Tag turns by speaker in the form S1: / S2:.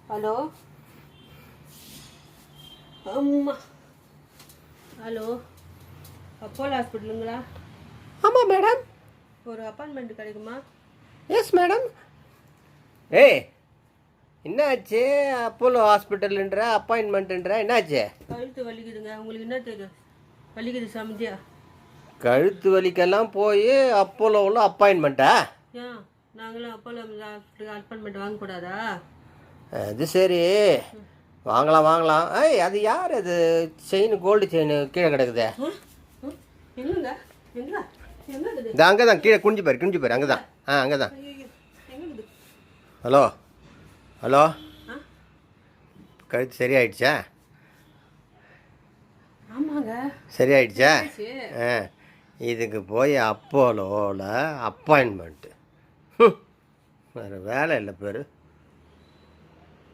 S1: Hello அம்மா. Hello Apollo ஹாஸ்பிட்டலுங்களா?
S2: ஆமாம் மேடம்.
S1: ஒரு அப்பாயின்மெண்ட் கிடைக்குமா?
S2: Yes madam. ஏய், என்னாச்சு? அப்போலோ ஹாஸ்பிட்டலுன்ற அப்பாயின்மெண்ட்டுன்ற என்னாச்சு?
S1: கழுத்து வலிக்குதுங்க. உங்களுக்கு என்ன தெரியும்? வலிக்குது சமைச்சியா?
S2: கழுத்து வலிக்கெல்லாம் போய் அப்போலோவில் அப்பாயின்மெண்ட்டா?
S1: ஏன் நாங்களும் அப்போலோ ஹாஸ்பிட்டலுக்கு அப்பாயின்மெண்ட் வாங்கக்கூடாதா?
S2: அது சரி, வாங்கலாம் வாங்கலாம். ஏய், அது யார் அது? செயின், கோல்டு செயின் கீழே கிடக்குதே.
S1: எங்கங்க எங்க எங்க இருக்குது?
S2: இது அங்கே தான், கீழே குஞ்சு பாரு அங்கே தான். அங்கே தான்.
S1: ஐயோ, எங்க இருக்குது?
S2: ஹலோ ஹலோ,
S1: ஆ
S2: கழுத்து சரியாயிடுச்சா?
S1: ஆமாங்க.
S2: சரியாயிடுச்சா?
S1: சரி.
S2: ஆ, இதுக்கு போய் அப்போலோவில் அப்பாயின்மெண்ட்டு. வேறு வேலை இல்லை பேர்.